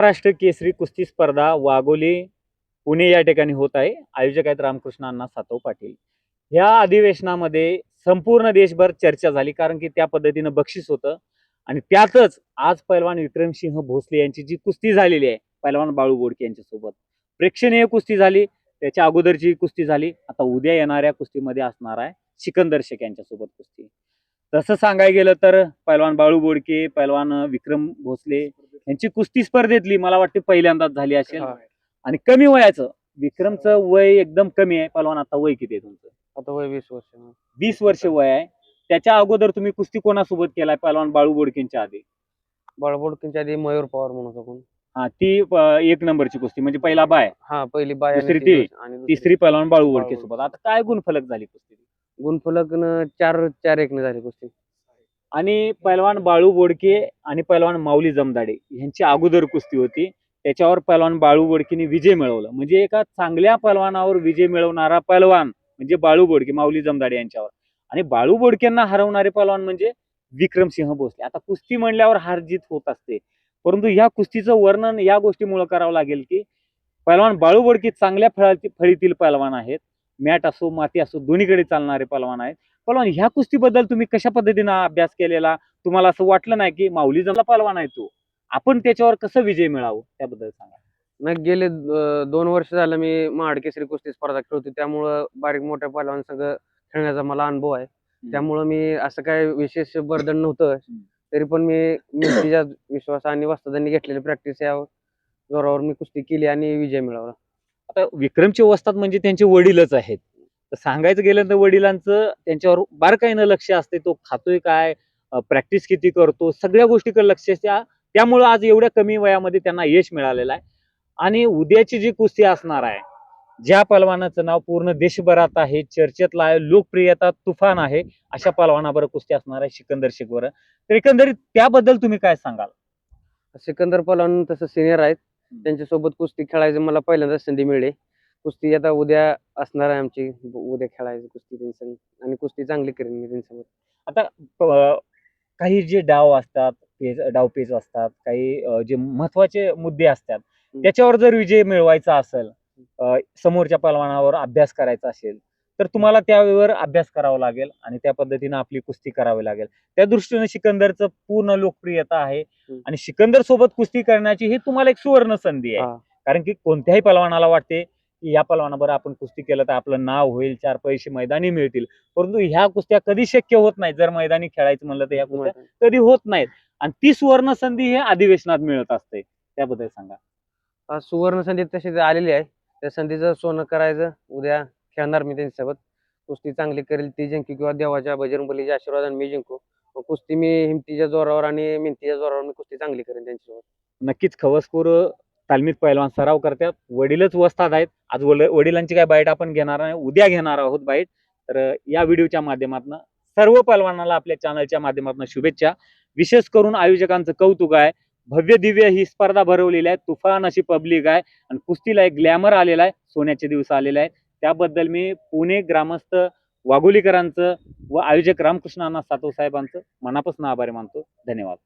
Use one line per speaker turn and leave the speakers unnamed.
महाराष्ट्र केसरी कुस्ती स्पर्धा वाघोली पुणे या ठिकाणी होत आहे. आयोजक आहेत रामकृष्ण अण्णा सातव पाटील. या अधिवेशनामध्ये संपूर्ण देशभर चर्चा झाली, कारण की त्या पद्धतीनं बक्षीस होतं. आणि त्यातच आज पैलवान विक्रमसिंह भोसले यांची जी कुस्ती झालेली आहे पैलवान बाळू बोडके यांच्यासोबत, प्रेक्षणीय कुस्ती झाली. त्याच्या अगोदरची कुस्ती झाली. आता उद्या येणाऱ्या कुस्तीमध्ये असणार आहे सिकंदर शेख यांच्यासोबत कुस्ती. तसं सांगायला गेलं तर पैलवान बाळू बोडके, पैलवान विक्रम भोसले यांची कुस्ती स्पर्धेतली मला वाटते पहिल्यांदाच झाली असेल. आणि कमी वयाचं विक्रमचं वय एकदम कमी आहे. पैलवान आता वय किती आहे तुमचं?
आता वय 20 वर्ष.
20 वर्ष वय आहे. त्याच्या अगोदर तुम्ही कुस्ती कोणासोबत केलाय पैलवान बाळू बोडकेंच्या आधी?
बाळबोडकींच्या आधी मयूर पवार म्हणत होतो.
हा, ती एक नंबरची कुस्ती म्हणजे पहिला बाय,
हा, पहिली बाय आणि
दुसरी
ती
ती,
आणि दुसरी
तिसरी पैलवान बाळू बोडके
बाळू
सोबत. आता काय गुणफलक झाली कुस्ती?
गुणफलकनं 4-1 ने झाली कुस्ती.
आणि पैलवान बाळू बोडके आणि पैलवान माऊली जमदाडे यांची अगोदर कुस्ती होती. त्याच्यावर पैलवान बाळू बोडकेने विजय मिळवला. म्हणजे एका चांगल्या पैलवानावर विजय मिळवणारा पैलवान म्हणजे बाळू बोडके, माऊली जमदाडे यांच्यावर. आणि बाळू बोडकेंना हरवणारे पैलवान म्हणजे विक्रमसिंह भोसले. आता कुस्ती म्हणल्यावर हार जीत होत असते, परंतु ह्या कुस्तीचं वर्णन या गोष्टीमुळे करावं लागेल की पैलवान बाळू बोडके चांगल्या फळीतील पैलवान आहेत. मॅट असो माती असो दोन्हीकडे चालणारे पैलवान आहेत. पैलवान ह्या कुस्तीबद्दल तुम्ही कशा पद्धतीनं अभ्यास केलेला? तुम्हाला असं वाटलं नाही की माऊली जमला पैलवान आहे तो, आपण त्याच्यावर कसं विजय मिळावं त्याबद्दल सांगा.
नाही, गेले 2 वर्ष झालं मी महाड केसरी कुस्ती स्पर्धा खेळतो, त्यामुळं बारीक मोठ्या पैलवानांसंग खेळण्याचा मला अनुभव आहे. त्यामुळं मी असं काय विशेष बर्धन नव्हतं. तरी पण मी मेहनतीच्या विश्वास आणि वस्तादांनी घेतलेली प्रॅक्टिस या जोरावर मी कुस्ती केली आणि विजय मिळवला.
आता विक्रमचे वस्ताद म्हणजे त्यांचे वडीलच आहेत. तर सांगायचं गेलं तर वडिलांचं त्यांच्यावर बारकाईनं लक्ष असते. तो खातोय काय, प्रॅक्टिस किती करतो, सगळ्या गोष्टीकडे लक्ष असते. त्यामुळं आज एवढ्या कमी वयामध्ये त्यांना यश मिळालेलं आहे. आणि उद्याची जी कुस्ती असणार आहे, ज्या पलवानाचं नाव पूर्ण देशभरात आहे, चर्चेतला आहे, लोकप्रियता तुफान आहे, अशा पलवानाबरोबर कुस्ती असणार आहे सिकंदर शेखवर. तर एकंदरीत त्याबद्दल तुम्ही काय सांगाल?
सिकंदर पलवान तसं सिनियर आहेत. त्यांच्यासोबत कुस्ती खेळायचं मला पहिल्यांदाच संधी मिळाली. कुस्ती आता उद्या असणार आहे आमची. उद्या खेळायची कुस्ती त्यांच्यासंग आणि कुस्ती चांगली करेन मी त्यांच्यासोबत.
आता काही जे डाव असतात, डावपेच असतात, काही जे महत्वाचे मुद्दे असतात, त्याच्यावर जर विजय मिळवायचा असेल, समोरच्या पलवानावर अभ्यास करायचा असेल, तर तुम्हाला त्यावर अभ्यास करावा लागेल आणि त्या पद्धतीनं आपली कुस्ती करावी लागेल. त्या दृष्टीने सिकंदरचं पूर्ण लोकप्रियता आहे. आणि सिकंदर सोबत कुस्ती करण्याची ही तुम्हाला एक सुवर्ण संधी आहे. कारण की कोणत्याही पलवानाला वाटते की या पलवानाबरोबर आपण कुस्ती केलं तर आपलं नाव होईल, 4 पैसे मैदानी मिळतील. परंतु ह्या कुस्त्या कधी शक्य होत नाही. जर मैदानी खेळायचं म्हणलं तर ह्या कुस्त्या कधी होत नाहीत. आणि ती सुवर्ण संधी हे अधिवेशनात मिळत असते. त्याबद्दल सांगा.
सुवर्ण संधी तशी आलेली आहे. त्या संधीचं सोनं करायचं. उद्या खेळणार मी त्यांच्यासोबत. कुस्ती चांगली करेल ती जिंकू किंवा देवाच्या बजरंगबलीच्या आशीर्वादाने मी जिंकू. कुस्ती मी हिमतीच्या जोरावर आणि मेहनतीच्या जोरावर मी कुस्ती चांगली करेन त्यांच्यासोबत.
नक्कीच खवसपूर तालमीत पैलवान सराव करतात. वडीलच वस्ताद आहेत. आज वडिलांची काय बाईट आपण घेणार नाही, उद्या घेणार आहोत बाईट. तर या व्हिडिओच्या माध्यमातून सर्व पैलवानाला आपल्या चॅनलच्या माध्यमातून शुभेच्छा. विशेष करून आयोजकांचं कौतुक आहे. भव्य दिव्य ही स्पर्धा भरवलेली आहे. तुफान अशी पब्लिक आहे आणि कुस्तीला एक ग्लॅमर आलेला आहे. सोन्याचे दिवस आलेले आहेत. त्याबद्दल मी पुणे ग्रामस्थ वाघोलीकरांचं व आयोजक रामकृष्ण अण्णा सातव साहेबांचं मनापासून आभारी मानतो. धन्यवाद.